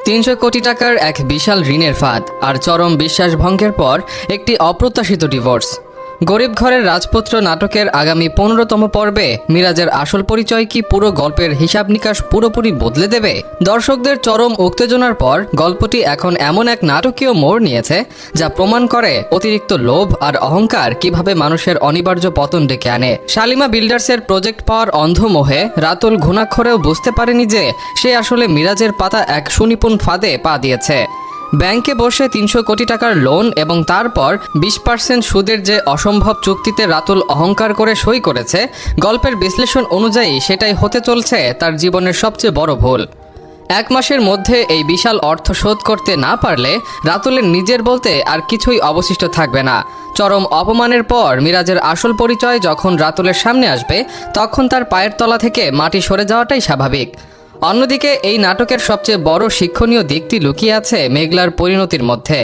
৩০০ কোটি টাকার এক বিশাল ঋণের ফাঁদ আর চরম বিশ্বাসভঙ্গের পর একটি অপ্রত্যাশিত ডিভোর্স। গরিব ঘরের রাজপুত্র নাটকের আগামী ১৫তম পর্বে মিরাজের আসল পরিচয় কি পুরো গল্পের হিসাব নিকাশ পুরোপুরি বদলে দেবে? দর্শকদের চরম উত্তেজনার পর গল্পটি এখন এমন এক নাটকীয় মোড় নিয়েছে যা প্রমাণ করে অতিরিক্ত লোভ আর অহংকার কিভাবে মানুষের অনিবার্য পতন ডেকে আনে। শালিমা বিল্ডার্সের প্রজেক্ট পাওয়ার অন্ধ মোহে রাতুল ঘুণাক্ষরেও বুঝতে পারেনি যে সে আসলে মিরাজের পাতা এক সুনিপুণ ফাঁদে পা দিয়েছে। ব্যাংকে বসে ৩০০ কোটি টাকার লোন এবং তারপর ২০% সুদের যে অসম্ভব চুক্তিতে রাতুল অহংকার করে সই করেছে, গল্পের বিশ্লেষণ অনুযায়ী সেটাই হতে চলছে তার জীবনের সবচেয়ে বড় ভুল। ১ মাসের মধ্যে এই বিশাল অর্থ শোধ করতে না পারলে রাতুলের নিজের বলতে আর কিছুই অবশিষ্ট থাকবে না। চরম অপমানের পর মিরাজের আসল পরিচয় যখন রাতুলের সামনে আসবে, তখন তার পায়ের তলা থেকে মাটি সরে যাওয়াটাই স্বাভাবিক। অন্যদিকে এই নাটকের সবচেয়ে বড় শিক্ষণীয় দিকটি লুকিয়ে আছে মেঘলার পরিণতির মধ্যে।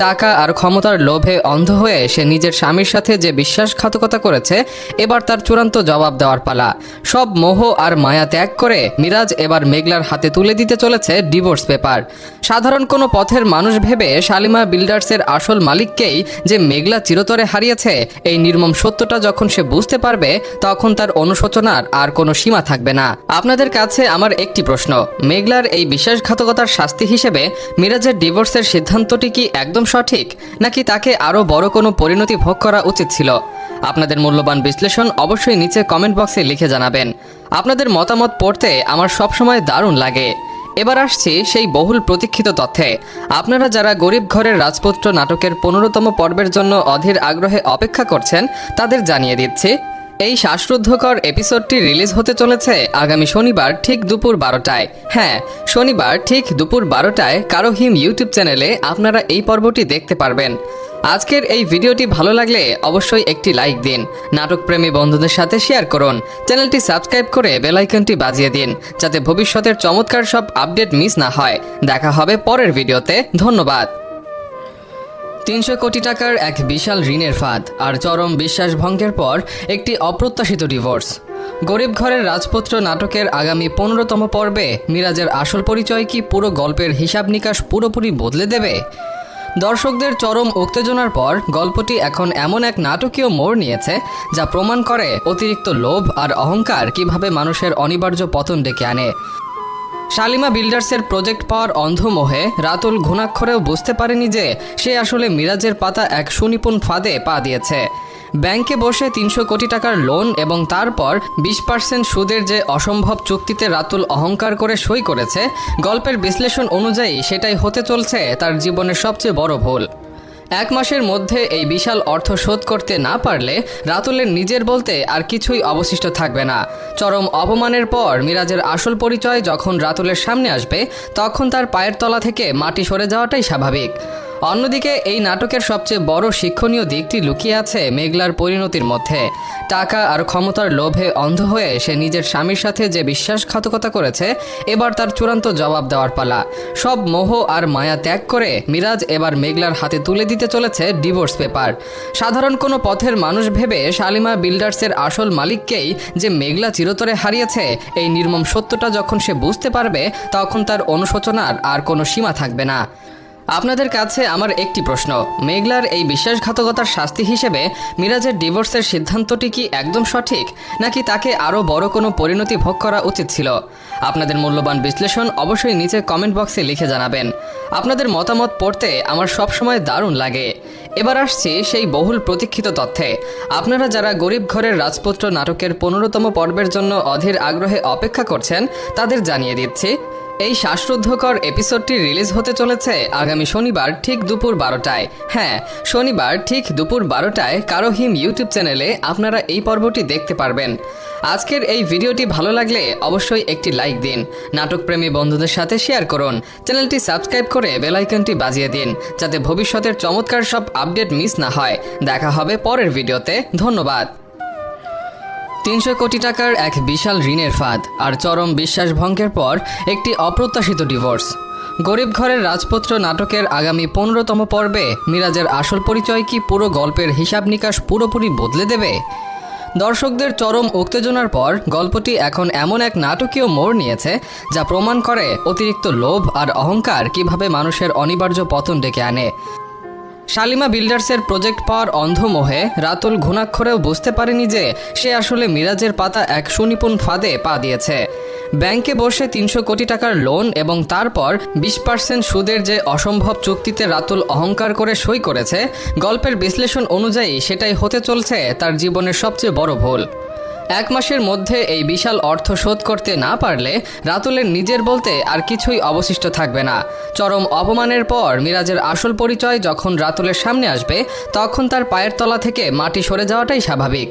টাকা আর ক্ষমতার লোভে অন্ধ হয়ে সে নিজের স্বামীর সাথে যে বিশ্বাসঘাতকতা করেছে, এবার তার চূড়ান্ত জবাব দেওয়ার পালা। সব মোহ আর মায়া ত্যাগ করে মিরাজ এবার মেঘলার হাতে তুলে দিতে চলেছে ডিভোর্স পেপার। সাধারণ কোনো পথের মানুষ ভেবে শালিমা বিল্ডার্সের আসল মালিককেই যে মেঘলা চিরতরে হারিয়েছে, এই নির্মম সত্যটা যখন সে বুঝতে পারবে, তখন তার অনুশোচনার আর কোনো সীমা থাকবে না। আপনাদের কাছে আমার একটি প্রশ্ন, মেঘলার এই বিশ্বাসঘাতকতার শাস্তি হিসেবে মিরাজের ডিভোর্সের সিদ্ধান্তটি কি একদম সঠিক, নাকি তাকে আরও বড় কোনো পরিণতি ভোগ করা উচিত ছিল? আপনাদের মূল্যবান বিশ্লেষণ অবশ্যই নিচে কমেন্ট বক্সে লিখে জানাবেন। আপনাদের মতামত পড়তে আমার সবসময় দারুণ লাগে। এবার আসছি সেই বহুল প্রতীক্ষিত তথ্যে। আপনারা যারা গরিব ঘরের রাজপুত্র নাটকের ১৫তম পর্বের জন্য অধীর আগ্রহে অপেক্ষা করছেন, তাদের জানিয়ে দিচ্ছি এই শ্বাসরুদ্ধকর এপিসোডটি রিলিজ হতে চলেছে আগামী শনিবার ঠিক দুপুর ১২টায়। হ্যাঁ, শনিবার ঠিক দুপুর ১২টায় কারো হিম ইউটিউব চ্যানেলে আপনারা এই পর্বটি দেখতে পারবেন। আজকের এই ভিডিওটি ভালো লাগলে অবশ্যই একটি লাইক দিন, নাটকপ্রেমী বন্ধুদের সাথে শেয়ার করুন, চ্যানেলটি সাবস্ক্রাইব করে বেল আইকনটি বাজিয়ে দিন যাতে ভবিষ্যতের চমৎকার সব আপডেট মিস না হয়। দেখা হবে পরের ভিডিওতে। ধন্যবাদ। ৩০০ কোটি টাকার এক বিশাল ঋণের ফাঁদ আর চরম বিশ্বাসভঙ্গের পর একটি অপ্রত্যাশিত ডিভোর্স। গরিব ঘরের রাজপুত্র নাটকের আগামী ১৫তম পর্বে মিরাজের আসল পরিচয় কি পুরো গল্পের হিসাব নিকাশ পুরোপুরি বদলে দেবে? দর্শকদের চরম উত্তেজনার পর গল্পটি এখন এমন এক নাটকীয় মোড় নিয়েছে যা প্রমাণ করে অতিরিক্ত লোভ আর অহংকার কিভাবে মানুষের অনিবার্য পতন ডেকে আনে। শালিমা বিল্ডার্সের প্রজেক্ট পাওয়ার অন্ধ মোহে রাতুল ঘুণাক্ষরেও বুঝতে পারেনি যে সে আসলে মিরাজের পাতা এক সুনিপুণ ফাঁদে পা দিয়েছে। ব্যাংকে বসে ৩০০ কোটি টাকার লোন এবং তারপর ২০% সুদের যে অসম্ভব চুক্তিতে রাতুল অহংকার করে সই করেছে, গল্পের বিশ্লেষণ অনুযায়ী সেটাই হতে চলছে তার জীবনের সবচেয়ে বড় ভুল। ১ মাসের মধ্যে এই বিশাল অর্থ শোধ করতে না পারলে রাতুলের নিজের বলতে আর কিছুই অবশিষ্ট থাকবে না। চরম অপমানের পর মিরাজের আসল পরিচয় যখন রাতুলের সামনে আসবে, তখন তার পায়ের তলা থেকে মাটি সরে যাওয়াটাই স্বাভাবিক। অন্যদিকে এই নাটকের সবচেয়ে বড় শিক্ষণীয় দিকটি লুকিয়ে আছে মেঘলার পরিণতির মধ্যে। টাকা আর ক্ষমতার লোভে অন্ধ হয়ে সে নিজের স্বামীর সাথে যে বিশ্বাসঘাতকতা করেছে, এবার তার চূড়ান্ত জবাব দেওয়ার পালা। সব মোহ আর মায়া ত্যাগ করে মিরাজ এবার মেঘলার হাতে তুলে দিতে চলেছে ডিভোর্স পেপার। সাধারণ কোনো পথের মানুষ ভেবে শালিমা বিল্ডার্সের আসল মালিককেই যে মেঘলা চিরতরে হারিয়েছে, এই নির্মম সত্যটা যখন সে বুঝতে পারবে, তখন তার অনুশোচনার আর কোনো সীমা থাকবে না। আপনাদের কাছে আমার একটি প্রশ্ন, মেঘলার এই বিশ্বাসঘাতকতার শাস্তি হিসেবে মিরাজের ডিভোর্সের সিদ্ধান্তটি কি একদম সঠিক, নাকি তাকে আরও বড় কোনো পরিণতি ভোগ করা উচিত ছিল? আপনাদের মূল্যবান বিশ্লেষণ অবশ্যই নিচে কমেন্ট বক্সে লিখে জানাবেন। আপনাদের মতামত পড়তে আমার সবসময় দারুণ লাগে। এবার আসছি সেই বহুল প্রতীক্ষিত তথ্যে। আপনারা যারা গরিব ঘরের রাজপুত্র নাটকের ১৫তম পর্বের জন্য অধীর আগ্রহে অপেক্ষা করছেন, তাদের জানিয়ে দিচ্ছি এই শ্বাসরুদ্ধকর এপিসোডটি রিলিজ হতে চলেছে আগামী শনিবার ঠিক দুপুর ১২টায়। হ্যাঁ, শনিবার ঠিক দুপুর ১২টায় কারো হিম ইউটিউব চ্যানেলে আপনারা এই পর্বটি দেখতে পারবেন। আজকের এই ভিডিওটি ভালো লাগলে অবশ্যই একটি লাইক দিন, নাটকপ্রেমী বন্ধুদের সাথে শেয়ার করুন, চ্যানেলটি সাবস্ক্রাইব করে বেল আইকনটি বাজিয়ে দিন যাতে ভবিষ্যতের চমৎকার সব আপডেট মিস না হয়। দেখা হবে পরের ভিডিওতে। ধন্যবাদ। ৩০০ কোটি টাকার এক বিশাল ঋণের ফাঁদ আর চরম বিশ্বাসভঙ্গের পর একটি অপ্রত্যাশিত ডিভোর্স। গরিব ঘরের রাজপুত্র নাটকের আগামী ১৫তম পর্বে মিরাজের আসল পরিচয় কি পুরো গল্পের হিসাব নিকাশ পুরোপুরি বদলে দেবে? দর্শকদের চরম উত্তেজনার পর গল্পটি এখন এমন এক নাটকীয় মোড় নিয়েছে যা প্রমাণ করে অতিরিক্ত লোভ আর অহংকার কিভাবে মানুষের অনিবার্য পতন ডেকে আনে। শালিমা বিল্ডার্সের প্রজেক্ট পাওয়ার অন্ধমোহে রাতুল ঘুণাক্ষরেও বুঝতে পারেনি যে সে আসলে মিরাজের পাতা এক সুনিপুণ ফাঁদে পা দিয়েছে। ব্যাংকে বসে ৩০০ কোটি টাকার লোন এবং তারপর ২০% সুদের যে অসম্ভব চুক্তিতে রাতুল অহংকার করে সই করেছে, গল্পের বিশ্লেষণ অনুযায়ী সেটাই হতে চলছে তার জীবনের সবচেয়ে বড় ভুল। ১ মাসের মধ্যে এই বিশাল অর্থ শোধ করতে না পারলে রাতুলের নিজের বলতে আর কিছুই অবশিষ্ট থাকবে না। চরম অপমানের পর মিরাজের আসল পরিচয় যখন রাতুলের সামনে আসবে, তখন তার পায়ের তলা থেকে মাটি সরে যাওয়াটাই স্বাভাবিক।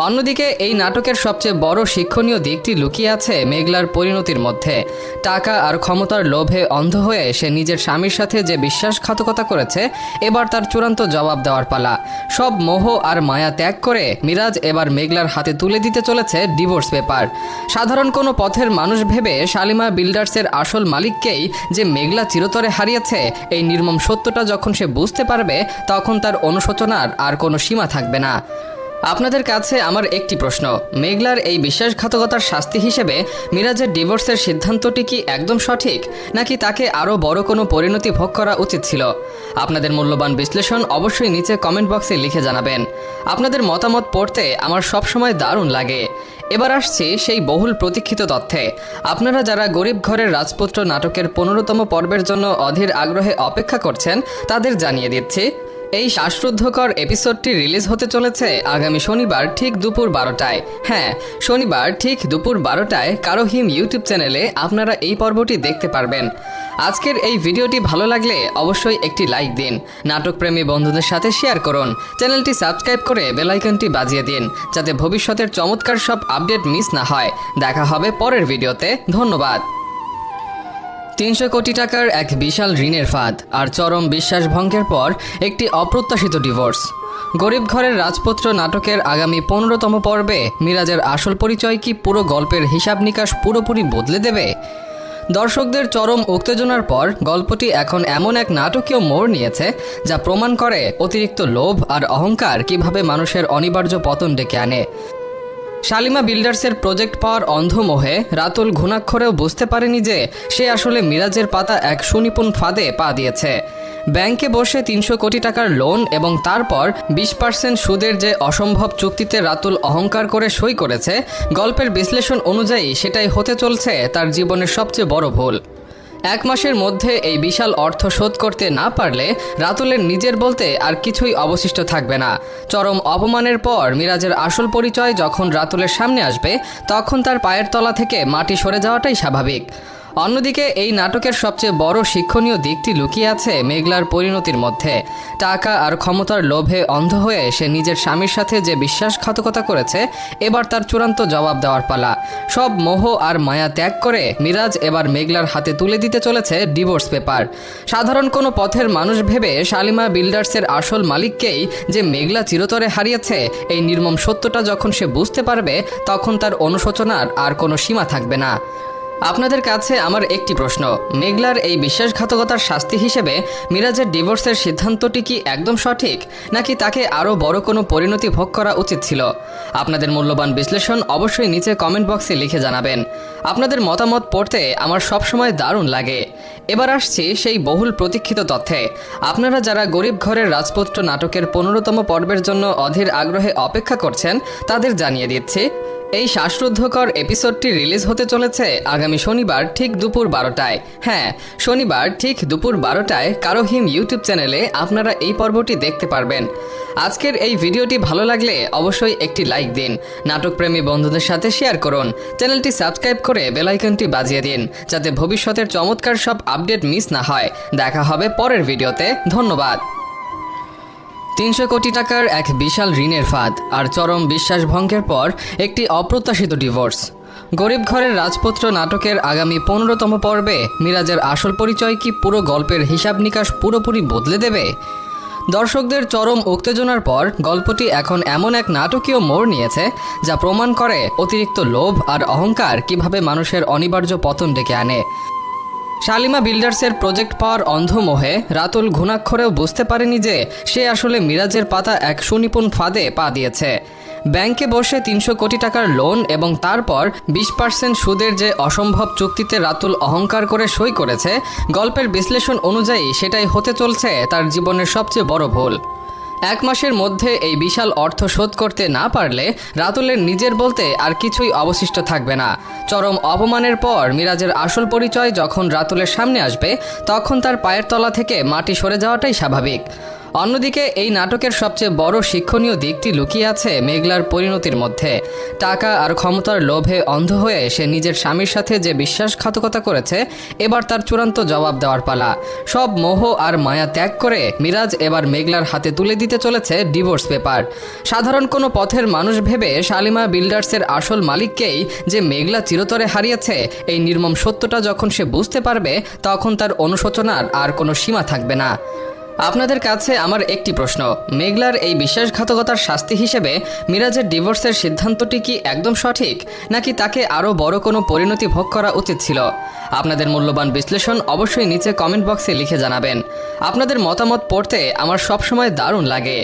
অন্যদিকে এই নাটকের সবচেয়ে বড় শিক্ষণীয় দিকটি লুকিয়ে আছে মেঘলার পরিণতির মধ্যে। টাকা আর ক্ষমতার লোভে অন্ধ হয়ে সে নিজের স্বামীর সাথে যে বিশ্বাসঘাতকতা করেছে, এবার তার চূড়ান্ত জবাব দেওয়ার পালা। সব মোহ আর মায়া ত্যাগ করে মিরাজ এবার মেঘলার হাতে তুলে দিতে চলেছে ডিভোর্স পেপার। সাধারণ কোনো পথের মানুষ ভেবে শালিমা বিল্ডার্সের আসল মালিককেই যে মেঘলা চিরতরে হারিয়েছে, এই নির্মম সত্যটা যখন সে বুঝতে পারবে, তখন তার অনুশোচনার আর কোনো সীমা থাকবে না। আপনাদের কাছে আমার একটি প্রশ্ন, মেঘলার এই বিশ্বাসঘাতকতার শাস্তি হিসেবে মিরাজের ডিভোর্সের সিদ্ধান্তটি কি একদম সঠিক, নাকি তাকে আরও বড় কোনো পরিণতি ভোগ করা উচিত ছিল? আপনাদের মূল্যবান বিশ্লেষণ অবশ্যই নিচে কমেন্ট বক্সে লিখে জানাবেন। আপনাদের মতামত পড়তে আমার সবসময় দারুণ লাগে। এবার আসছি সেই বহুল প্রতীক্ষিত তথ্যে। আপনারা যারা গরিব ঘরের রাজপুত্র নাটকের 15তম পর্বের জন্য অধীর আগ্রহে অপেক্ষা করছেন, তাদের জানিয়ে দিচ্ছি এই শ্বাসরুদ্ধকর এপিসোডটি রিলিজ হতে চলেছে আগামী শনিবার ঠিক দুপুর 12টায়। হ্যাঁ, শনিবার ঠিক দুপুর 12টায় কারোহিম ইউটিউব চ্যানেলে আপনারা এই পর্বটি দেখতে পারবেন। আজকের এই ভিডিওটি ভালো লাগলে অবশ্যই একটি লাইক দিন, নাটকপ্রেমী বন্ধুদের সাথে শেয়ার করুন, চ্যানেলটি সাবস্ক্রাইব করে বেল আইকনটি বাজিয়ে দিন যাতে ভবিষ্যতের চমৎকার সব আপডেট মিস না হয়। দেখা হবে পরের ভিডিওতে। ধন্যবাদ। ৩০০ কোটি টাকার এক বিশাল ঋণের ফাঁদ আর চরম বিশ্বাসভঙ্গের পর একটি অপ্রত্যাশিত ডিভোর্স। গরিব ঘরের রাজপুত্র নাটকের আগামী 15তম পর্বে মিরাজের আসল পরিচয় কি পুরো গল্পের হিসাব নিকাশ পুরোপুরি বদলে দেবে? দর্শকদের চরম উত্তেজনার পর গল্পটি এখন এমন এক নাটকীয় মোড় নিয়েছে যা প্রমাণ করে অতিরিক্ত লোভ আর অহংকার কিভাবে মানুষের অনিবার্য পতন ডেকে আনে। শালিমা বিল্ডার্সের প্রজেক্ট পাওয়ার অন্ধমোহে রাতুল ঘুণাক্ষরেও বুঝতে পারেনি যে সে আসলে মিরাজের পাতা এক সুনিপুণ ফাঁদে পা দিয়েছে। ব্যাংকে বসে ৩০০ কোটি টাকার লোন এবং তারপর ২০% সুদের যে অসম্ভব চুক্তিতে রাতুল অহংকার করে সই করেছে, গল্পের বিশ্লেষণ অনুযায়ী সেটাই হতে চলছে তার জীবনের সবচেয়ে বড় ভুল। ১ মাসের মধ্যে এই বিশাল অর্থ শোধ করতে না পারলে রাতুলের নিজের বলতে আর কিছুই অবশিষ্ট থাকবে না। চরম অপমানের পর মিরাজের আসল পরিচয় যখন রাতুলের সামনে আসবে, তখন তার পায়ের তলা থেকে মাটি সরে যাওয়াটাই স্বাভাবিক। অন্যদিকে এই নাটকের সবচেয়ে বড় শিক্ষণীয় দিকটি লুকিয়ে আছে মেঘলার পরিণতির মধ্যে। টাকা আর ক্ষমতার লোভে অন্ধ হয়ে সে নিজের স্বামীর সাথে যে বিশ্বাসঘাতকতা করেছে, এবার তার চূড়ান্ত জবাব দেওয়ার পালা। সব মোহ আর মায়া ত্যাগ করে মিরাজ এবার মেঘলার হাতে তুলে দিতে চলেছে ডিভোর্স পেপার। সাধারণ কোনো পথের মানুষ ভেবে শালিমা বিল্ডার্সের আসল মালিককেই যে মেঘলা চিরতরে হারিয়েছে, এই নির্মম সত্যটা যখন সে বুঝতে পারবে, তখন তার অনুশোচনার আর কোনো সীমা থাকবে না। আপনাদের কাছে আমার একটি প্রশ্ন, মেঘলার এই বিশ্বাসঘাতকতার শাস্তি হিসেবে মিরাজের ডিভোর্সের সিদ্ধান্তটি কি একদম সঠিক, নাকি তাকে আরও বড় কোনো পরিণতি ভোগ করা উচিত ছিল? আপনাদের মূল্যবান বিশ্লেষণ অবশ্যই নিচে কমেন্ট বক্সে লিখে জানাবেন। আপনাদের মতামত পড়তে আমার সবসময় দারুণ লাগে। এবার আসছি সেই বহুল প্রতীক্ষিত তথ্যে। আপনারা যারা গরিব ঘরের রাজপুত্র নাটকের 15তম পর্বের জন্য অধীর আগ্রহে অপেক্ষা করছেন, তাদের জানিয়ে দিচ্ছি এই শ্বাসরুদ্ধকর এপিসোডটি রিলিজ হতে চলেছে আগামী শনিবার ঠিক দুপুর 12টায়। হ্যাঁ, শনিবার ঠিক দুপুর 12টায় কারোহিম ইউটিউব চ্যানেলে আপনারা এই পর্বটি দেখতে পারবেন। আজকের এই ভিডিওটি ভালো লাগলে অবশ্যই একটি লাইক দিন, নাটকপ্রেমী বন্ধুদের সাথে শেয়ার করুন, চ্যানেলটি সাবস্ক্রাইব করে বেল আইকনটি বাজিয়ে দিন যাতে ভবিষ্যতের চমৎকার সব আপডেট মিস না হয়। দেখা হবে পরের ভিডিওতে। ধন্যবাদ। ৩০০ কোটি টাকার এক বিশাল ঋণের ফাঁদ আর চরম বিশ্বাসভঙ্গের পর একটি অপ্রত্যাশিত ডিভোর্স। গরিব ঘরের রাজপুত্র নাটকের আগামী 15তম পর্বে মিরাজের আসল পরিচয় কি পুরো গল্পের হিসাব নিকাশ পুরোপুরি বদলে দেবে? দর্শকদের চরম উত্তেজনার পর গল্পটি এখন এমন এক নাটকীয় মোড় নিয়েছে যা প্রমাণ করে অতিরিক্ত লোভ আর অহংকার কিভাবে মানুষের অনিবার্য পতন ডেকে আনে। শালিমা বিল্ডার্সের প্রজেক্ট পাওয়ার অন্ধমোহে রাতুল ঘুণাক্ষরেও বুঝতে পারেনি যে সে আসলে মিরাজের পাতা এক সুনিপুণ ফাঁদে পা দিয়েছে। ব্যাংকে বসে ৩০০ কোটি টাকার লোন এবং তারপর 20% সুদের যে অসম্ভব চুক্তিতে রাতুল অহংকার করে সই করেছে, গল্পের বিশ্লেষণ অনুযায়ী সেটাই হতে চলছে তার জীবনের সবচেয়ে বড় ভুল। 1 মাসের মধ্যে এই বিশাল অর্থ শোধ করতে না পারলে রাতুলের নিজের বলতে আর কিছুই অবশিষ্ট থাকবে না। চরম অপমানের পর মিরাজের আসল পরিচয় যখন রাতুলের সামনে আসবে, তখন তার পায়ের তলা থেকে মাটি সরে যাওয়াটাই স্বাভাবিক। অন্যদিকে এই নাটকের সবচেয়ে বড় শিক্ষণীয় দিকটি লুকিয়ে আছে মেঘলার পরিণতির মধ্যে। টাকা আর ক্ষমতার লোভে অন্ধ হয়ে সে নিজের স্বামীর সাথে যে বিশ্বাসঘাতকতা করেছে, এবার তার চূড়ান্ত জবাব দেওয়ার পালা। সব মোহ আর মায়া ত্যাগ করে মিরাজ এবার মেঘলার হাতে তুলে দিতে চলেছে ডিভোর্স পেপার। সাধারণ কোনো পথের মানুষ ভেবে শালিমা বিল্ডার্সের আসল মালিককেই যে মেঘলা চিরতরে হারিয়েছে, এই নির্মম সত্যটা যখন সে বুঝতে পারবে, তখন তার অনুশোচনার আর কোনো সীমা থাকবে না। আপনাদের কাছে আমার একটি প্রশ্ন, মেঘলার এই বিশ্বাসঘাতকতার শাস্তি হিসেবে মিরাজের ডিভোর্সের সিদ্ধান্তটি কি একদম সঠিক, নাকি তাকে আরও বড় কোনো পরিণতি ভোগ করা উচিত ছিল? আপনাদের মূল্যবান বিশ্লেষণ অবশ্যই নিচে কমেন্ট বক্সে লিখে জানাবেন। আপনাদের মতামত পড়তে আমার সবসময় দারুণ লাগে।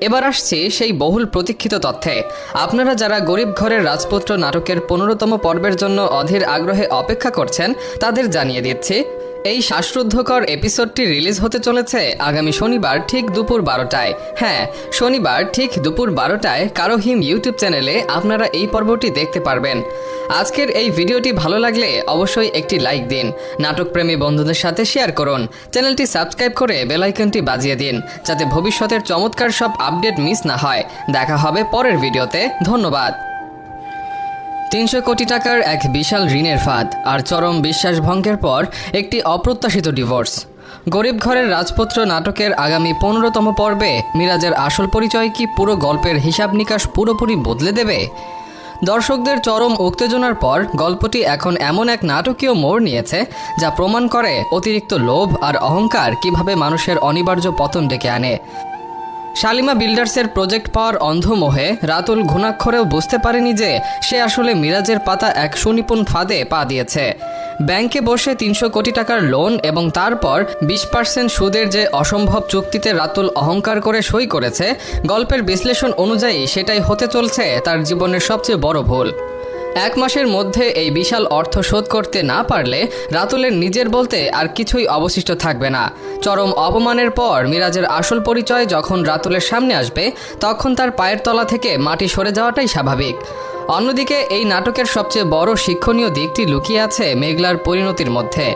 এবার আসছি সেই বহুল প্রতীক্ষিত তথ্যে। আপনারা যারা গরিব ঘরের রাজপুত্র নাটকের 15তম পর্বের জন্য অধীর আগ্রহে অপেক্ষা করছেন, তাদের জানিয়ে দিচ্ছি, এই শ্বাসরুদ্ধকর এপিসোডটি রিলিজ হতে চলেছে আগামী শনিবার ঠিক দুপুর 12টায়। হ্যাঁ, শনিবার ঠিক দুপুর 12টায় কারো হিম ইউটিউব চ্যানেলে আপনারা এই পর্বটি দেখতে পারবেন। আজকের এই ভিডিওটি ভালো লাগলে অবশ্যই একটি লাইক দিন, নাটকপ্রেমী বন্ধুদের সাথে শেয়ার করুন, চ্যানেলটি সাবস্ক্রাইব করে বেল আইকনটি বাজিয়ে দিন, যাতে ভবিষ্যতের চমৎকার সব আপডেট মিস না হয়। দেখা হবে পরের ভিডিওতে। ধন্যবাদ। ৩০০ কোটি টাকার এক বিশাল ঋণের ফাঁদ আর চরম বিশ্বাসভঙ্গের পর একটি অপ্রত্যাশিত ডিভোর্স। গরিব ঘরের রাজপুত্র নাটকের আগামী 15তম পর্বে মিরাজের আসল পরিচয় কি পুরো গল্পের হিসাব নিকাশ পুরোপুরি বদলে দেবে? দর্শকদের চরম উত্তেজনার পর গল্পটি এখন এমন এক নাটকীয় মোড় নিয়েছে, যা প্রমাণ করে অতিরিক্ত লোভ আর অহংকার কিভাবে মানুষের অনিবার্য পতন ডেকে আনে। শালিমা বিল্ডার্সের প্রজেক্ট পাওয়ার অন্ধমোহে রাতুল ঘুণাক্ষরেও বুঝতে পারেনি যে সে আসলে মিরাজের পাতা এক সুনিপুণ ফাঁদে পা দিয়েছে। ব্যাংকে বসে ৩০০ কোটি টাকার লোন এবং তারপর 20% সুদের যে অসম্ভব চুক্তিতে রাতুল অহংকার করে সই করেছে, গল্পের বিশ্লেষণ অনুযায়ী সেটাই হতে চলছে তার জীবনের সবচেয়ে বড় ভুল। 1 মাসের মধ্যে এই বিশাল অর্থ শোধ করতে না পারলে রাতুলের নিজের বলতে আর কিছুই অবশিষ্ট থাকবে না। চরম অপমানের পর মিরাজের আসল পরিচয় যখন রাতুলের সামনে আসবে, তখন তার পায়ের তলা থেকে মাটি সরে যাওয়াটাই স্বাভাবিক। অন্যদিকে এই নাটকের সবচেয়ে বড় শিক্ষণীয় দিকটি লুকিয়ে আছে মেঘলার পরিণতির মধ্যে।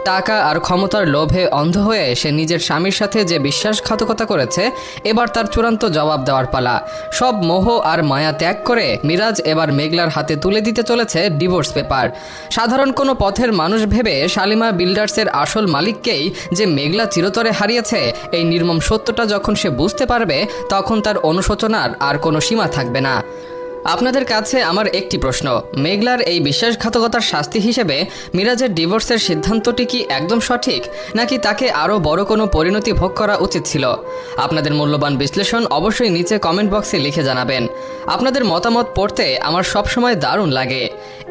টাকা আর ক্ষমতার লোভে অন্ধ হয়ে সে নিজের স্বামীর সাথে যে বিশ্বাসঘাতকতা করেছে, এবার তার চূড়ান্ত জবাব দেওয়ার পালা। সব মোহ আর মায়া ত্যাগ করে মিরাজ এবার মেঘলার হাতে তুলে দিতে চলেছে ডিভোর্স পেপার। সাধারণ কোনো পথের মানুষ ভেবে শালিমা বিল্ডার্সের আসল মালিককেই যে মেঘলা চিরতরে হারিয়েছে, এই নির্মম সত্যটা যখন সে বুঝতে পারবে, তখন তার অনুশোচনার আর কোনো সীমা থাকবে না। আপনাদের কাছে আমার একটি প্রশ্ন, মেঘলার এই বিশ্বাসঘাতকতার শাস্তি হিসেবে মিরাজের ডিভোর্সের সিদ্ধান্তটি কি একদম সঠিক, নাকি তাকে আরও বড় কোনো পরিণতি ভোগ করা উচিত ছিল? আপনাদের মূল্যবান বিশ্লেষণ অবশ্যই নিচে কমেন্ট বক্সে লিখে জানাবেন। আপনাদের মতামত পড়তে আমার সবসময় দারুণ লাগে।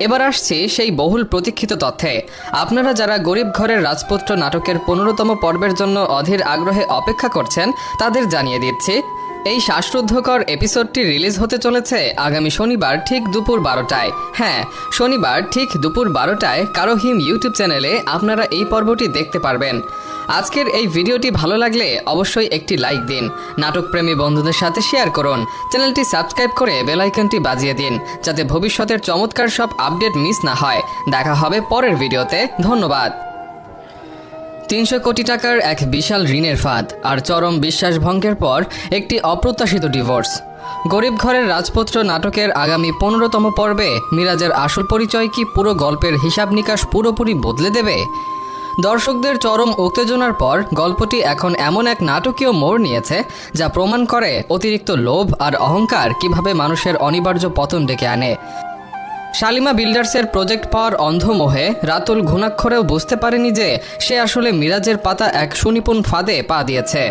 এবার আসছি সেই বহুল প্রতীক্ষিত তথ্যে। আপনারা যারা গরিব ঘরের রাজপুত্র নাটকের 15তম পর্বের জন্য অধীর আগ্রহে অপেক্ষা করছেন, তাদের জানিয়ে দিচ্ছি, এই শ্বাসরুদ্ধকর এপিসোডটি রিলিজ হতে চলেছে আগামী শনিবার ঠিক দুপুর 12টায়। হ্যাঁ, শনিবার ঠিক দুপুর 12টায় কারো হিম ইউটিউব চ্যানেলে আপনারা এই পর্বটি দেখতে পারবেন। আজকের এই ভিডিওটি ভালো লাগলে অবশ্যই একটি লাইক দিন, নাটকপ্রেমী বন্ধুদের সাথে শেয়ার করুন, চ্যানেলটি সাবস্ক্রাইব করে বেল আইকনটি বাজিয়ে দিন, যাতে ভবিষ্যতের চমৎকার সব আপডেট মিস না হয়। দেখা হবে পরের ভিডিওতে। ধন্যবাদ। ৩০০ কোটি টাকার এক বিশাল ঋণের ফাঁদ আর চরম বিশ্বাসভঙ্গের পর একটি অপ্রত্যাশিত ডিভোর্স। গরিব ঘরের রাজপুত্র নাটকের আগামী 15তম পর্বে মিরাজের আসল পরিচয় কি পুরো গল্পের হিসাব নিকাশ পুরোপুরি বদলে দেবে? দর্শকদের চরম উত্তেজনার পর গল্পটি এখন এমন এক নাটকীয় মোড় নিয়েছে, যা প্রমাণ করে অতিরিক্ত লোভ আর অহংকার কিভাবে মানুষের অনিবার্য পতন ডেকে আনে। শালিমা বিল্ডার্সের প্রজেক্ট পাওয়ার অন্ধমোহে রাতুল ঘুণাক্ষরেও বুঝতে পারেনি যে সে আসলে মিরাজের পাতা এক সুনিপুণ ফাঁদে পা দিয়েছে।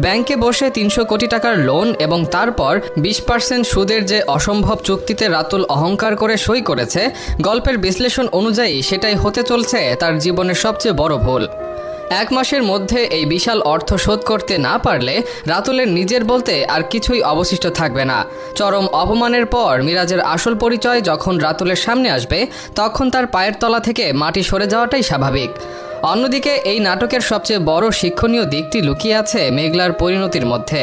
ব্যাংকে বসে ৩০০ কোটি টাকার লোন এবং তারপর 20% সুদের যে অসম্ভব চুক্তিতে রাতুল অহংকার করে সই করেছে, গল্পের বিশ্লেষণ অনুযায়ী সেটাই হতে চলছে তার জীবনের সবচেয়ে বড় ভুল। এক মাসের মধ্যে এই বিশাল অর্থ শোধ করতে না পারলে রাতুলের নিজের বলতে আর কিছুই অবশিষ্ট থাকবে না। চরম অপমানের পর মিরাজের আসল পরিচয় যখন রাতুলের সামনে আসবে তখন তার পায়ের তলা থেকে মাটি সরে যাওয়াটাই স্বাভাবিক। অন্যদিকে এই নাটকের সবচেয়ে বড় শিক্ষণীয় দিকটি লুকিয়ে আছে মেঘলার পরিণতির মধ্যে।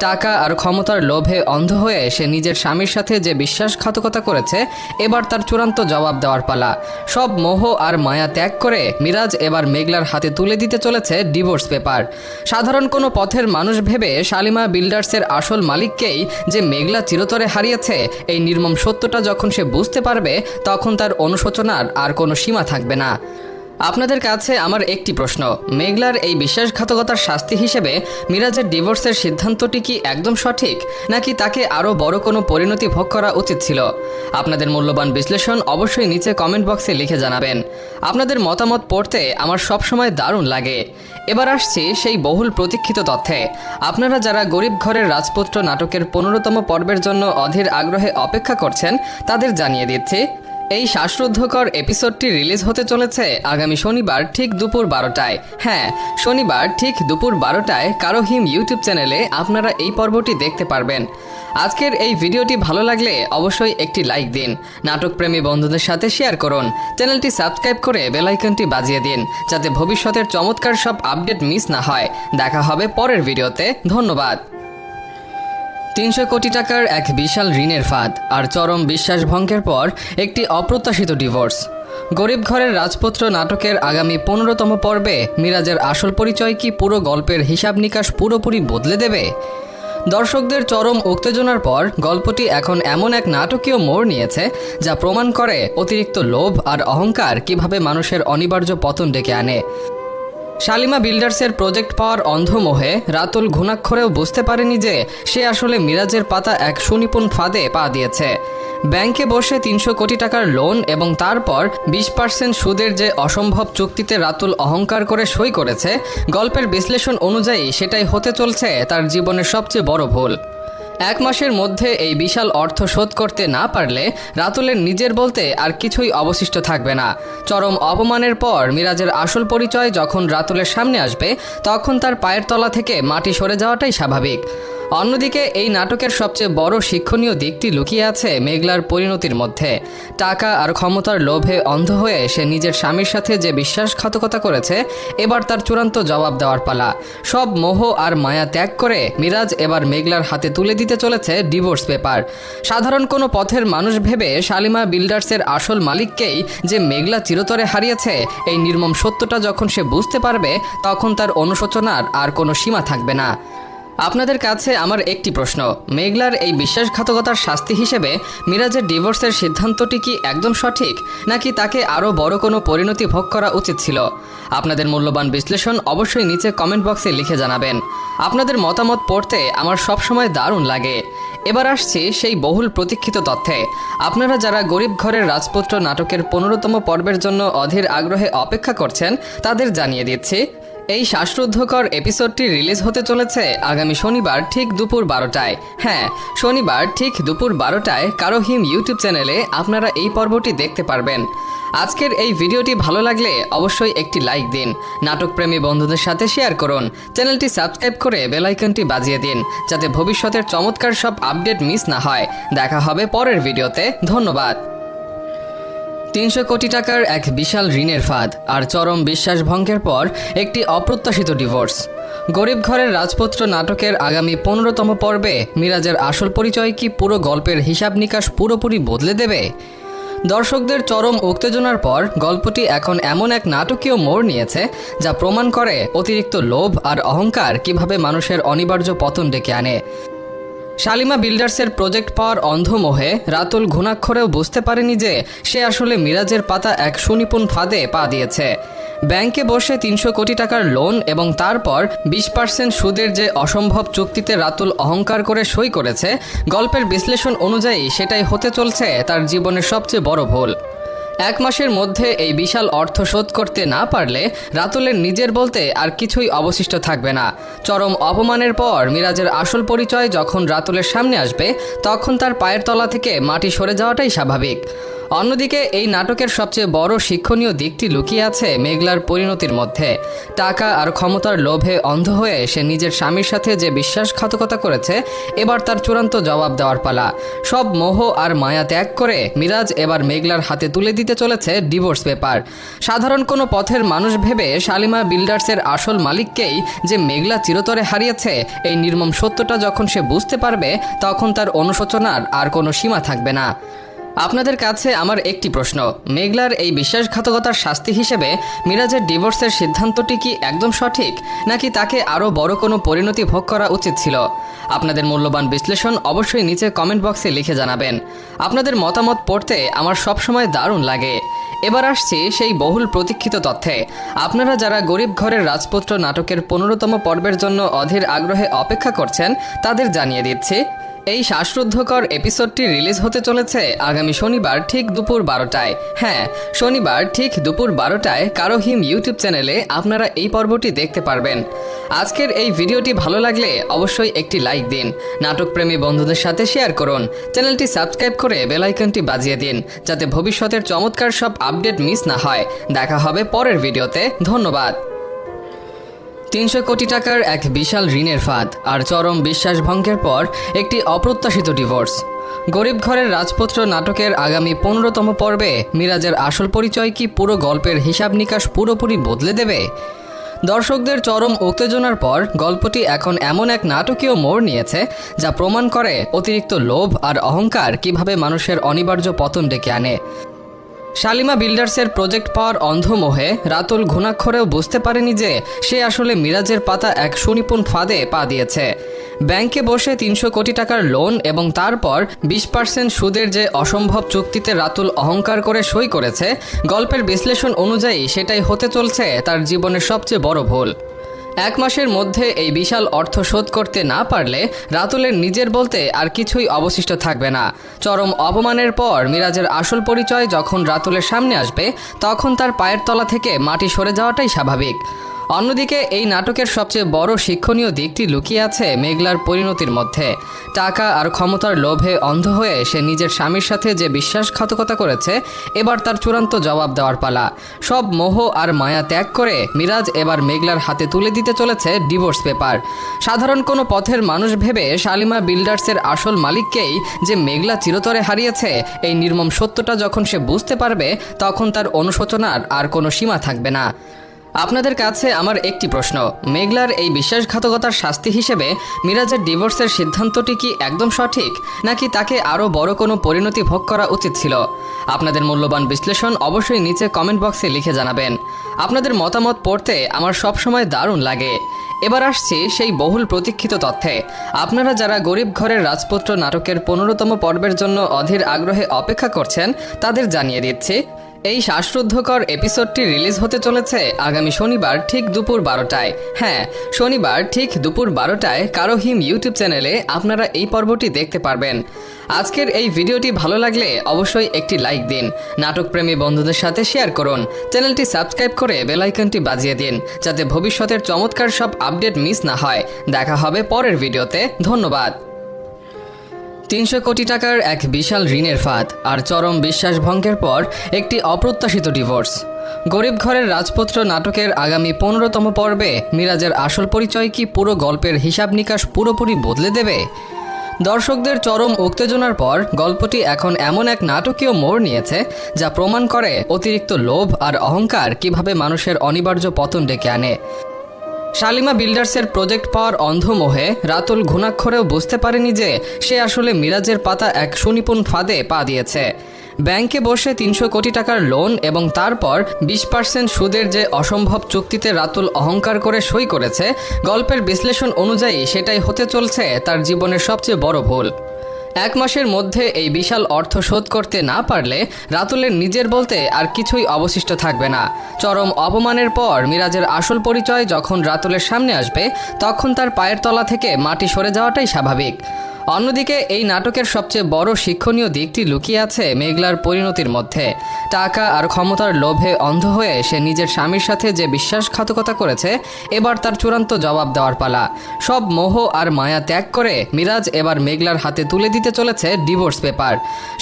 টাকা আর ক্ষমতার লোভে অন্ধ হয়ে সে নিজের স্বামীর সাথে যে বিশ্বাসঘাতকতা করেছে, এবার তার চূড়ান্ত জবাব দেওয়ার পালা। সব মোহ আর মায়া ত্যাগ করে মিরাজ এবার মেঘলার হাতে তুলে দিতে চলেছে ডিভোর্স পেপার। সাধারণ কোনো পথের মানুষ ভেবে শালিমা বিল্ডার্সের আসল মালিককেই যে মেঘলা চিরতরে হারিয়েছে, এই নির্মম সত্যটা যখন সে বুঝতে পারবে তখন তার অনুশোচনার আর কোনো সীমা থাকবে না। আপনাদের কাছে আমার একটি প্রশ্ন, মেঘলার এই বিশ্বাসঘাতকতার শাস্তি হিসেবে মিরাজের ডিভোর্সের সিদ্ধান্তটি কি একদম সঠিক, নাকি তাকে আরও বড় কোনো পরিণতি ভোগ করা উচিত ছিল? আপনাদের মূল্যবান বিশ্লেষণ অবশ্যই নিচে কমেন্ট বক্সে লিখে জানাবেন। আপনাদের মতামত পড়তে আমার সবসময় দারুণ লাগে। এবার আসছি সেই বহুল প্রতীক্ষিত তথ্যে। আপনারা যারা গরিব ঘরের রাজপুত্র নাটকের 15তম পর্বের জন্য অধীর আগ্রহে অপেক্ষা করছেন তাদের জানিয়ে দিচ্ছি, এই শ্বাসরুদ্ধকর এপিসোডটি রিলিজ হতে চলেছে আগামী শনিবার ঠিক দুপুর 12টায়। হ্যাঁ, শনিবার ঠিক দুপুর 12টায় কারো হিম ইউটিউব চ্যানেলে আপনারা এই পর্বটি দেখতে পারবেন। আজকের এই ভিডিওটি ভালো লাগলে অবশ্যই একটি লাইক দিন, নাটকপ্রেমী বন্ধুদের সাথে শেয়ার করুন, চ্যানেলটি সাবস্ক্রাইব করে বেল আইকনটি বাজিয়ে দিন যাতে ভবিষ্যতের চমৎকার সব আপডেট মিস না হয়। দেখা হবে পরের ভিডিওতে। ধন্যবাদ। 300 কোটি টাকার এক বিশাল ঋণের ফাঁদ আর চরম বিশ্বাসভঙ্গের পর একটি অপ্রত্যাশিত ডিভোর্স। গরিব ঘরের রাজপুত্র নাটকের আগামী 15তম পর্বে মিরাজের আসল পরিচয় কি পুরো গল্পের হিসাব নিকাশ পুরোপুরি বদলে দেবে? দর্শকদের চরম উত্তেজনার পর গল্পটি এখন এমন এক নাটকীয় মোড় নিয়েছে যা প্রমাণ করে অতিরিক্ত লোভ আর অহংকার কিভাবে মানুষের অনিবার্য পতন ডেকে আনে। শালিমা বিল্ডার্সের প্রজেক্ট পাওয়ার অন্ধমোহে রাতুল ঘুণাক্ষরেও বুঝতে পারেনি যে সে আসলে মিরাজের পাতা এক সুনিপুণ ফাঁদে পা দিয়েছে। ব্যাংকে বসে 300 কোটি টাকার লোন এবং তারপর 20% সুদের যে অসম্ভব চুক্তিতে রাতুল অহংকার করে সই করেছে, গল্পের বিশ্লেষণ অনুযায়ী সেটাই হতে চলছে তার জীবনের সবচেয়ে বড় ভুল। এক মাসের মধ্যে এই বিশাল অর্থ শোধ করতে না পারলে রাতুলের নিজের বলতে আর কিছুই অবশিষ্ট থাকবে না। চরম অপমানের পর মিরাজের আসল পরিচয় যখন রাতুলের সামনে আসবে তখন তার পায়ের তলা থেকে মাটি সরে যাওয়াটাই স্বাভাবিক। অন্যদিকে এই নাটকের সবচেয়ে বড় শিক্ষণীয় দিকটি লুকিয়ে আছে মেঘলার পরিণতির মধ্যে। টাকা আর ক্ষমতার লোভে অন্ধ হয়ে সে নিজের স্বামীর সাথে যে বিশ্বাসঘাতকতা করেছে, এবার তার চূড়ান্ত জবাব দেওয়ার পালা। সব মোহ আর মায়া ত্যাগ করে মিরাজ এবার মেঘলার হাতে তুলে দিতে চলেছে ডিভোর্স পেপার। সাধারণ কোনো পথের মানুষ ভেবে শালিমা বিল্ডার্সের আসল মালিককেই যে মেঘলা চিরতরে হারিয়েছে, এই নির্মম সত্যটা যখন সে বুঝতে পারবে তখন তার অনুশোচনার আর কোনো সীমা থাকবে না। আপনাদের কাছে আমার একটি প্রশ্ন, মেঘলার এই বিশ্বাসঘাতকতার শাস্তি হিসেবে মিরাজের ডিভোর্সের সিদ্ধান্তটি কি একদম সঠিক, নাকি তাকে আরও বড় কোনো পরিণতি ভোগ করা উচিত ছিল? আপনাদের মূল্যবান বিশ্লেষণ অবশ্যই নিচে কমেন্ট বক্সে লিখে জানাবেন। আপনাদের মতামত পড়তে আমার সবসময় দারুণ লাগে। এবার আসছি সেই বহুল প্রতীক্ষিত তথ্যে। আপনারা যারা গরিব ঘরের রাজপুত্র নাটকের 15তম পর্বের জন্য অধীর আগ্রহে অপেক্ষা করছেন তাদের জানিয়ে দিচ্ছি, এই শ্বাসরুদ্ধকর এপিসোডটি রিলিজ হতে চলেছে আগামী শনিবার ঠিক দুপুর 12টায়। হ্যাঁ, শনিবার ঠিক দুপুর 12টায় কারো হিম ইউটিউব চ্যানেলে আপনারা এই পর্বটি দেখতে পারবেন। আজকের এই ভিডিওটি ভালো লাগলে অবশ্যই একটি লাইক দিন, নাটকপ্রেমী বন্ধুদের সাথে শেয়ার করুন, চ্যানেলটি সাবস্ক্রাইব করে বেল আইকনটি বাজিয়ে দিন যাতে ভবিষ্যতের চমৎকার সব আপডেট মিস না হয়। দেখা হবে পরের ভিডিওতে। ধন্যবাদ। 300 কোটি টাকার এক বিশাল ঋণের ফাঁদ আর চরম বিশ্বাসভঙ্গের পর একটি অপ্রত্যাশিত ডিভোর্স। গরিব ঘরের রাজপুত্র নাটকের আগামী 15তম পর্বে মিরাজের আসল পরিচয় কি পুরো গল্পের হিসাব নিকাশ পুরোপুরি বদলে দেবে? দর্শকদের চরম উত্তেজনার পর গল্পটি এখন এমন এক নাটকীয় মোড় নিয়েছে যা প্রমাণ করে অতিরিক্ত লোভ আর অহংকার কিভাবে মানুষের অনিবার্য পতন ডেকে আনে। শালিমা বিল্ডার্সের প্রজেক্ট পাওয়ার অন্ধমোহে রাতুল ঘুণাক্ষরেও বুঝতে পারেনি যে সে আসলে মিরাজের পাতা এক সুনিপুণ ফাঁদে পা দিয়েছে। ব্যাংকে বসে 300 কোটি টাকার লোন এবং তারপর 20% সুদের যে অসম্ভব চুক্তিতে রাতুল অহংকার করে সই করেছে, গল্পের বিশ্লেষণ অনুযায়ী সেটাই হতে চলছে তার জীবনের সবচেয়ে বড় ভুল। এক মাসের মধ্যে এই বিশাল অর্থ শোধ করতে না পারলে রাতুলের নিজের বলতে আর কিছুই অবশিষ্ট থাকবে না। চরম অপমানের পর মিরাজের আসল পরিচয় যখন রাতুলের সামনে আসবে তখন তার পায়ের তলা থেকে মাটি সরে যাওয়াটাই স্বাভাবিক। অন্যদিকে এই নাটকের সবচেয়ে বড় শিক্ষণীয় দিকটি লুকিয়ে আছে মেঘলার পরিণতির মধ্যে। টাকা আর ক্ষমতার লোভে অন্ধ হয়ে সে নিজের স্বামীর সাথে যে বিশ্বাসঘাতকতা করেছে, এবার তার চূড়ান্ত জবাব দেওয়ার পালা। সব মোহ আর মায়া ত্যাগ করে মিরাজ এবার মেঘলার হাতে তুলে দিতে চলেছে ডিভোর্স পেপার। সাধারণ কোনো পথের মানুষ ভেবে শালিমা বিল্ডার্সের আসল মালিককেই যে মেঘলা চিরতরে হারিয়েছে, এই নির্মম সত্যটা যখন সে বুঝতে পারবে, তখন তার অনুশোচনার আর কোনো সীমা থাকবে না। আপনাদের কাছে আমার একটি প্রশ্ন, মেঘলার এই বিশ্বাসঘাতকতার শাস্তি হিসেবে মিরাজের ডিভোর্সের সিদ্ধান্তটি কি একদম সঠিক, নাকি তাকে আরও বড় কোনো পরিণতি ভোগ করা উচিত ছিল? আপনাদের মূল্যবান বিশ্লেষণ অবশ্যই নিচে কমেন্ট বক্সে লিখে জানাবেন। আপনাদের মতামত পড়তে আমার সবসময় দারুণ লাগে। এবার আসছি সেই বহুল প্রতীক্ষিত তথ্যে। আপনারা যারা গরিব ঘরের রাজপুত্র নাটকের 15তম পর্বের জন্য অধীর আগ্রহে অপেক্ষা করছেন, তাদের জানিয়ে দিচ্ছি, এই শ্বাসরুদ্ধকর এপিসোডটি রিলিজ হতে চলেছে আগামী শনিবার ঠিক দুপুর 12টায়। হ্যাঁ, শনিবার ঠিক দুপুর 12টায় কারো হিম ইউটিউব চ্যানেলে আপনারা এই পর্বটি দেখতে পারবেন। আজকের এই ভিডিওটি ভালো লাগলে অবশ্যই একটি লাইক দিন, নাটকপ্রেমী বন্ধুদের সাথে শেয়ার করুন, চ্যানেলটি সাবস্ক্রাইব করে বেল আইকনটি বাজিয়ে দিন, যাতে ভবিষ্যতের চমৎকার সব আপডেট মিস না হয়। দেখা হবে পরের ভিডিওতে। ধন্যবাদ। 300 কোটি টাকার এক বিশাল ঋণের ফাঁদ আর চরম বিশ্বাসভঙ্গের পর একটি অপ্রত্যাশিত ডিভোর্স। গরিব ঘরের রাজপুত্র নাটকের আগামী 15তম পর্বে মিরাজের আসল পরিচয় কি পুরো গল্পের হিসাব নিকাশ পুরোপুরি বদলে দেবে? দর্শকদের চরম উত্তেজনার পর গল্পটি এখন এমন এক নাটকীয় মোড় নিয়েছে, যা প্রমাণ করে অতিরিক্ত লোভ আর অহংকার কিভাবে মানুষের অনিবার্য পতন ডেকে আনে। শালিমা বিল্ডার্সের প্রজেক্ট পাওয়ার অন্ধমোহে রাতুল ঘুণাক্ষরেও বুঝতে পারেনি যে সে আসলে মিরাজের পাতা এক সুনিপুণ ফাঁদে পা দিয়েছে। ব্যাংকে বসে 300 কোটি টাকার লোন এবং তারপর 20% সুদের যে অসম্ভব চুক্তিতে রাতুল অহংকার করে সই করেছে, গল্পের বিশ্লেষণ অনুযায়ী সেটাই হতে চলছে তার জীবনের সবচেয়ে বড় ভুল। 1 মাসের মধ্যে এই বিশাল অর্থ শোধ করতে না পারলে রাতুলের নিজের বলতে আর কিছুই অবশিষ্ট থাকবে না। চরম অপমানের পর মিরাজের আসল পরিচয় যখন রাতুলের সামনে আসবে, তখন তার পায়ের তলা থেকে মাটি সরে যাওয়াটাই স্বাভাবিক। অন্যদিকে এই নাটকের সবচেয়ে বড় শিক্ষণীয় দিকটি লুকিয়ে আছে মেঘলার পরিণতির মধ্যে। টাকা আর ক্ষমতার লোভে অন্ধ হয়ে সে নিজের স্বামীর সাথে যে বিশ্বাসঘাতকতা করেছে, এবার তার চূড়ান্ত জবাব দেওয়ার পালা। সব মোহ আর মায়া ত্যাগ করে মিরাজ এবার মেঘলার হাতে তুলে দিতে চলেছে ডিভোর্স পেপার। সাধারণ কোনো পথের মানুষ ভেবে শালিমা বিল্ডার্সের আসল মালিককেই যে মেঘলা চিরতরে হারিয়েছে, এই নির্মম সত্যটা যখন সে বুঝতে পারবে, তখন তার অনুশোচনার আর কোনো সীমা থাকবে না। আপনাদের কাছে আমার একটি প্রশ্ন, মেঘলার এই বিশ্বাসঘাতকতার শাস্তি হিসেবে মিরাজের ডিভোর্সের সিদ্ধান্তটি কি একদম সঠিক, নাকি তাকে আরও বড় কোনো পরিণতি ভোগ করা উচিত ছিল? আপনাদের মূল্যবান বিশ্লেষণ অবশ্যই নিচে কমেন্ট বক্সে লিখে জানাবেন। আপনাদের মতামত পড়তে আমার সবসময় দারুণ লাগে। এবার আসছি সেই বহুল প্রতীক্ষিত তথ্যে। আপনারা যারা গরিব ঘরের রাজপুত্র নাটকের 15তম পর্বের জন্য অধীর আগ্রহে অপেক্ষা করছেন, তাদের জানিয়ে দিচ্ছি, এই শ্বাসরুদ্ধকর এপিসোডটি রিলিজ হতে চলেছে আগামী শনিবার ঠিক দুপুর 12টায়। হ্যাঁ, শনিবার ঠিক দুপুর 12টায় কারো হিম ইউটিউব চ্যানেলে আপনারা এই পর্বটি দেখতে পারবেন। আজকের এই ভিডিওটি ভালো লাগলে অবশ্যই একটি লাইক দিন, নাটকপ্রেমী বন্ধুদের সাথে শেয়ার করুন, চ্যানেলটি সাবস্ক্রাইব করে বেল আইকনটি বাজিয়ে দিন, যাতে ভবিষ্যতের চমৎকার সব আপডেট মিস না হয়। দেখা হবে পরের ভিডিওতে। ধন্যবাদ। 300 কোটি টাকার এক বিশাল ঋণের ফাঁদ আর চরম বিশ্বাসভঙ্গের পর একটি অপ্রত্যাশিত ডিভোর্স। গরিব ঘরের রাজপুত্র নাটকের আগামী 15তম পর্বে মিরাজের আসল পরিচয় কি পুরো গল্পের হিসাব নিকাশ পুরোপুরি বদলে দেবে? দর্শকদের চরম উত্তেজনার পর গল্পটি এখন এমন এক নাটকীয় মোড় নিয়েছে, যা প্রমাণ করে অতিরিক্ত লোভ আর অহংকার কিভাবে মানুষের অনিবার্য পতন ডেকে আনে। শালিমা বিল্ডার্সের প্রজেক্ট পাওয়ার অন্ধমোহে রাতুল ঘুণাক্ষরেও বুঝতে পারেনি যে সে আসলে মিরাজের পাতা এক সুনিপুণ ফাঁদে পা দিয়েছে। ব্যাংকে বসে 300 কোটি টাকার লোন এবং তারপর 20% সুদের যে অসম্ভব চুক্তিতে রাতুল অহংকার করে সই করেছে, গল্পের বিশ্লেষণ অনুযায়ী সেটাই হতে চলছে তার জীবনের সবচেয়ে বড় ভুল। 1 মাসের মধ্যে এই বিশাল অর্থ শোধ করতে না পারলে রাতুলের নিজের বলতে আর কিছুই অবশিষ্ট থাকবে না। চরম অপমানের পর মিরাজের আসল পরিচয় যখন রাতুলের সামনে আসবে, তখন তার পায়ের তলা থেকে মাটি সরে যাওয়াটাই স্বাভাবিক। অন্যদিকে এই নাটকের সবচেয়ে বড় শিক্ষণীয় দিকটি লুকিয়ে আছে মেঘলার পরিণতির মধ্যে। টাকা আর ক্ষমতার লোভে অন্ধ হয়ে সে নিজের স্বামীর সাথে যে বিশ্বাসঘাতকতা করেছে, এবার তার চূড়ান্ত জবাব দেওয়ার পালা। সব মোহ আর মায়া ত্যাগ করে মিরাজ এবার মেঘলার হাতে তুলে দিতে চলেছে ডিভোর্স পেপার।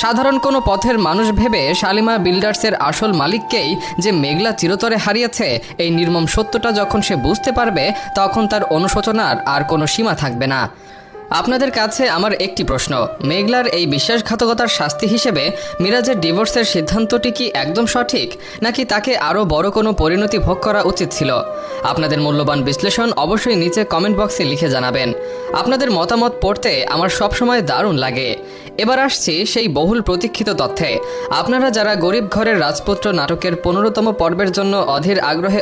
সাধারণ কোনো পথের মানুষ ভেবে শালিমা বিল্ডার্সের আসল মালিককেই যে মেঘলা চিরতরে হারিয়েছে, এই নির্মম সত্যটা যখন সে বুঝতে পারবে, তখন তার অনুশোচনার আর কোনো সীমা থাকবে না। আপনাদের কাছে আমার একটি প্রশ্ন, মেঘলার এই বিশ্বাসঘাতকতার শাস্তি হিসেবে মিরাজের ডিভোর্সের সিদ্ধান্তটি কি একদম সঠিক, নাকি তাকে আরও বড় কোনো পরিণতি ভোগ করা উচিত ছিল? আপনাদের মূল্যবান বিশ্লেষণ অবশ্যই নিচে কমেন্ট বক্সে লিখে জানাবেন। আপনাদের মতামত পড়তে আমার সবসময় দারুণ লাগে। এবার আসছি সেই বহুল প্রতীক্ষিত তথ্যে। আপনারা যারা গরিব ঘরের রাজপুত্র নাটকের 15তম পর্বের জন্য অধীর আগ্রহে